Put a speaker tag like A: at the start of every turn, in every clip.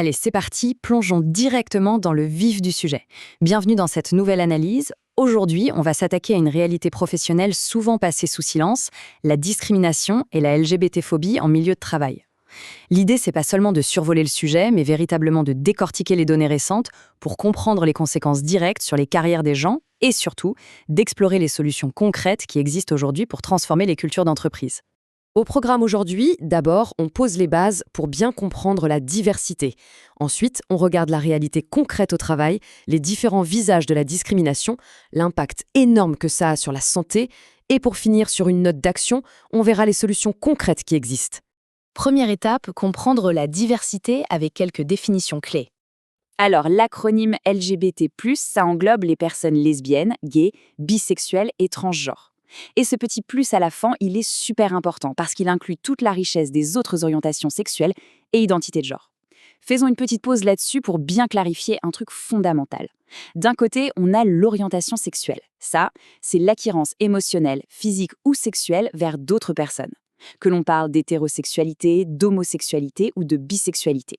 A: Allez, c'est parti, plongeons directement dans le vif du sujet. Bienvenue dans cette nouvelle analyse. Aujourd'hui, on va s'attaquer à une réalité professionnelle souvent passée sous silence, la discrimination et la LGBT-phobie en milieu de travail. L'idée, c'est pas seulement de survoler le sujet, mais véritablement de décortiquer les données récentes pour comprendre les conséquences directes sur les carrières des gens et surtout d'explorer les solutions concrètes qui existent aujourd'hui pour transformer les cultures d'entreprise.
B: Au programme aujourd'hui, d'abord, on pose les bases pour bien comprendre la diversité. Ensuite, on regarde la réalité concrète au travail, les différents visages de la discrimination, l'impact énorme que ça a sur la santé. Et pour finir sur une note d'action, on verra les solutions concrètes qui existent.
A: Première étape, comprendre la diversité avec quelques définitions clés. Alors, l'acronyme LGBT+, ça englobe les personnes lesbiennes, gays, bisexuelles et transgenres. Et ce petit plus à la fin, il est super important parce qu'il inclut toute la richesse des autres orientations sexuelles et identités de genre. Faisons une petite pause là-dessus pour bien clarifier un truc fondamental. D'un côté, on a l'orientation sexuelle. Ça, c'est l'attirance émotionnelle, physique ou sexuelle vers d'autres personnes. Que l'on parle d'hétérosexualité, d'homosexualité ou de bisexualité.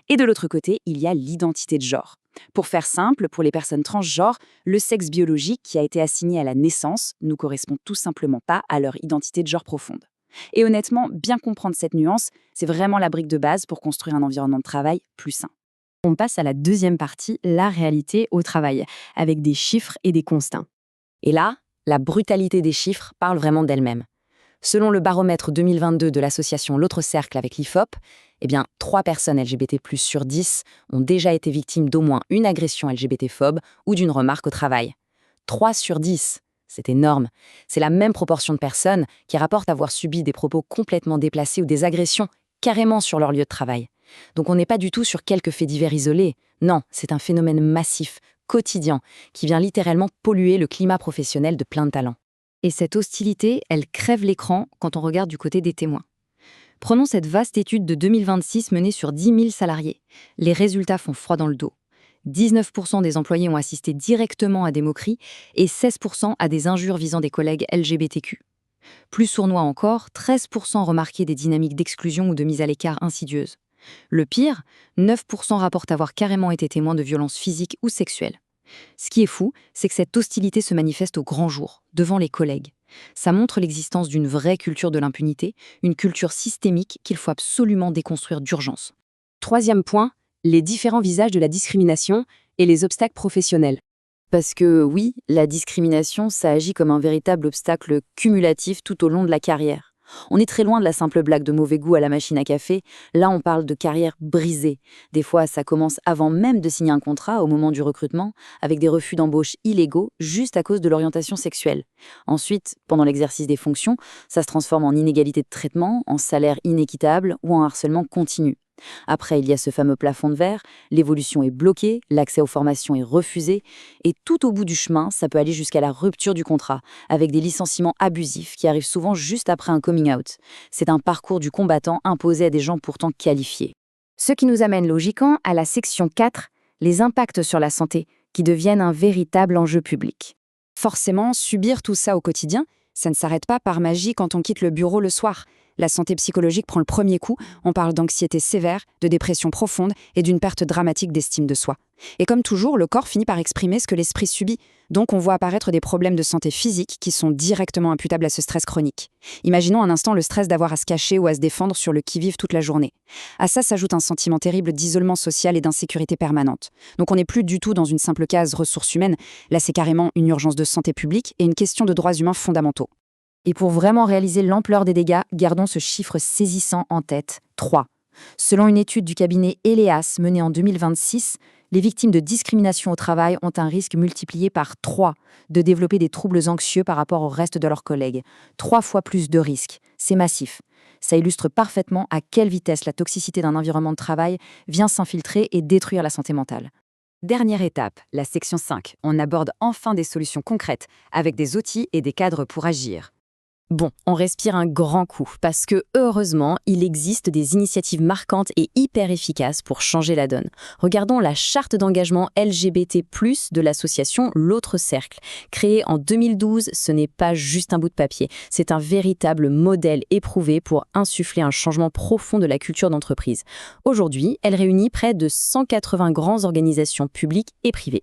A: Et de l'autre côté, il y a l'identité de genre. Pour faire simple, pour les personnes transgenres, le sexe biologique qui a été assigné à la naissance ne correspond tout simplement pas à leur identité de genre profonde. Et honnêtement, bien comprendre cette nuance, c'est vraiment la brique de base pour construire un environnement de travail plus sain.
C: On passe à la deuxième partie, la réalité au travail, avec des chiffres et des constats.
A: Et là, la brutalité des chiffres parle vraiment d'elle-même. Selon le baromètre 2022 de l'association L'Autre Cercle avec l'IFOP, 3 personnes LGBT+ sur 10 ont déjà été victimes d'au moins une agression LGBT-phobe ou d'une remarque au travail. 3 sur 10, c'est énorme. C'est la même proportion de personnes qui rapportent avoir subi des propos complètement déplacés ou des agressions carrément sur leur lieu de travail. Donc on n'est pas du tout sur quelques faits divers isolés. Non, c'est un phénomène massif, quotidien, qui vient littéralement polluer le climat professionnel de plein de talents.
C: Et cette hostilité, elle crève l'écran quand on regarde du côté des témoins. Prenons cette vaste étude de 2026 menée sur 10 000 salariés. Les résultats font froid dans le dos. 19% des employés ont assisté directement à des moqueries et 16% à des injures visant des collègues LGBTQ. Plus sournois encore, 13% remarquaient des dynamiques d'exclusion ou de mise à l'écart insidieuses. Le pire, 9% rapportent avoir carrément été témoins de violences physiques ou sexuelles. Ce qui est fou, c'est que cette hostilité se manifeste au grand jour, devant les collègues. Ça montre l'existence d'une vraie culture de l'impunité, une culture systémique qu'il faut absolument déconstruire d'urgence.
B: Troisième point, les différents visages de la discrimination et les obstacles professionnels.
A: Parce que oui, la discrimination, ça agit comme un véritable obstacle cumulatif tout au long de la carrière. On est très loin de la simple blague de mauvais goût à la machine à café. Là, on parle de carrière brisée. Des fois, ça commence avant même de signer un contrat, au moment du recrutement, avec des refus d'embauche illégaux, juste à cause de l'orientation sexuelle. Ensuite, pendant l'exercice des fonctions, ça se transforme en inégalité de traitement, en salaire inéquitable ou en harcèlement continu. Après, il y a ce fameux plafond de verre, l'évolution est bloquée, l'accès aux formations est refusé, et tout au bout du chemin, ça peut aller jusqu'à la rupture du contrat, avec des licenciements abusifs qui arrivent souvent juste après un coming out. C'est un parcours du combattant imposé à des gens pourtant qualifiés.
C: Ce qui nous amène logiquement à la section 4, les impacts sur la santé, qui deviennent un véritable enjeu public.
B: Forcément, subir tout ça au quotidien, ça ne s'arrête pas par magie quand on quitte le bureau le soir. La santé psychologique prend le premier coup, on parle d'anxiété sévère, de dépression profonde et d'une perte dramatique d'estime de soi. Et comme toujours, le corps finit par exprimer ce que l'esprit subit, donc on voit apparaître des problèmes de santé physique qui sont directement imputables à ce stress chronique. Imaginons un instant le stress d'avoir à se cacher ou à se défendre sur le qui-vive toute la journée. À ça s'ajoute un sentiment terrible d'isolement social et d'insécurité permanente. Donc on n'est plus du tout dans une simple case ressources humaines, là c'est carrément une urgence de santé publique et une question de droits humains fondamentaux.
C: Et pour vraiment réaliser l'ampleur des dégâts, gardons ce chiffre saisissant en tête, 3. Selon une étude du cabinet Eleas menée en 2026, les victimes de discrimination au travail ont un risque multiplié par 3 de développer des troubles anxieux par rapport au reste de leurs collègues. 3 fois plus de risques. C'est massif. Ça illustre parfaitement à quelle vitesse la toxicité d'un environnement de travail vient s'infiltrer et détruire la santé mentale.
A: Dernière étape, la section 5. On aborde enfin des solutions concrètes, avec des outils et des cadres pour agir. Bon, on respire un grand coup, parce que heureusement, il existe des initiatives marquantes et hyper efficaces pour changer la donne. Regardons la charte d'engagement LGBT+, de l'association L'Autre Cercle. Créée en 2012, ce n'est pas juste un bout de papier, c'est un véritable modèle éprouvé pour insuffler un changement profond de la culture d'entreprise. Aujourd'hui, elle réunit près de 180 grandes organisations publiques et privées.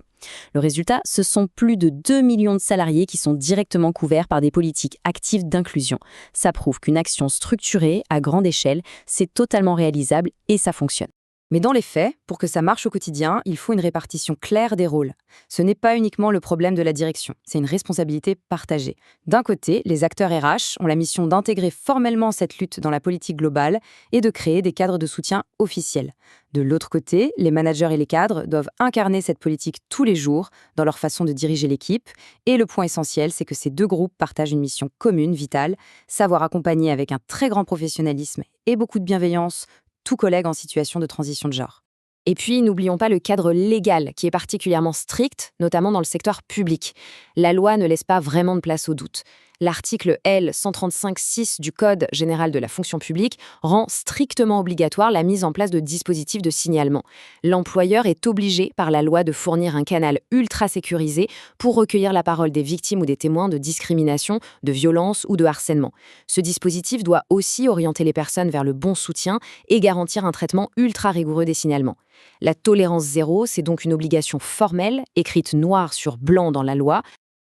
A: Le résultat, ce sont plus de 2 millions de salariés qui sont directement couverts par des politiques actives d'inclusion. Ça prouve qu'une action structurée, à grande échelle, c'est totalement réalisable et ça fonctionne.
B: Mais dans les faits, pour que ça marche au quotidien, il faut une répartition claire des rôles. Ce n'est pas uniquement le problème de la direction, c'est une responsabilité partagée. D'un côté, les acteurs RH ont la mission d'intégrer formellement cette lutte dans la politique globale et de créer des cadres de soutien officiels. De l'autre côté, les managers et les cadres doivent incarner cette politique tous les jours dans leur façon de diriger l'équipe. Et le point essentiel, c'est que ces deux groupes partagent une mission commune, vitale, savoir accompagner avec un très grand professionnalisme et beaucoup de bienveillance tout collègue en situation de transition de genre.
C: Et puis, n'oublions pas le cadre légal, qui est particulièrement strict, notamment dans le secteur public. La loi ne laisse pas vraiment de place au doute. L'article L. 135-6 du Code général de la fonction publique rend strictement obligatoire la mise en place de dispositifs de signalement. L'employeur est obligé par la loi de fournir un canal ultra sécurisé pour recueillir la parole des victimes ou des témoins de discrimination, de violence ou de harcèlement. Ce dispositif doit aussi orienter les personnes vers le bon soutien et garantir un traitement ultra rigoureux des signalements. La tolérance zéro, c'est donc une obligation formelle, écrite noir sur blanc dans la loi.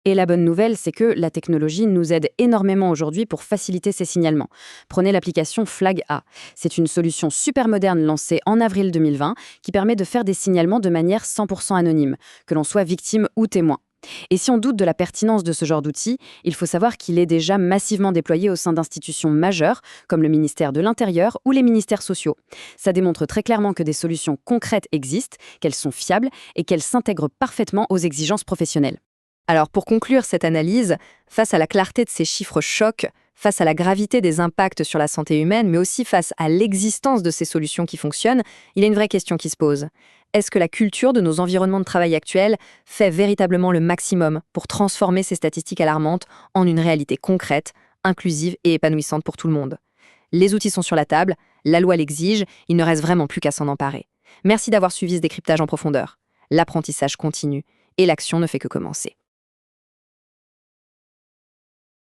B: Et la bonne nouvelle, c'est que la technologie nous aide énormément aujourd'hui pour faciliter ces signalements. Prenez l'application Flag A. C'est une solution super moderne lancée en avril 2020 qui permet de faire des signalements de manière 100% anonyme, que l'on soit victime ou témoin. Et si on doute de la pertinence de ce genre d'outil, il faut savoir qu'il est déjà massivement déployé au sein d'institutions majeures, comme le ministère de l'Intérieur ou les ministères sociaux. Ça démontre très clairement que des solutions concrètes existent, qu'elles sont fiables et qu'elles s'intègrent parfaitement aux exigences professionnelles. Alors pour conclure cette analyse, face à la clarté de ces chiffres chocs, face à la gravité des impacts sur la santé humaine, mais aussi face à l'existence de ces solutions qui fonctionnent, il y a une vraie question qui se pose. Est-ce que la culture de nos environnements de travail actuels fait véritablement le maximum pour transformer ces statistiques alarmantes en une réalité concrète, inclusive et épanouissante pour tout le monde? Les outils sont sur la table, la loi l'exige, il ne reste vraiment plus qu'à s'en emparer. Merci d'avoir suivi ce décryptage en profondeur. L'apprentissage continue et l'action ne fait que commencer.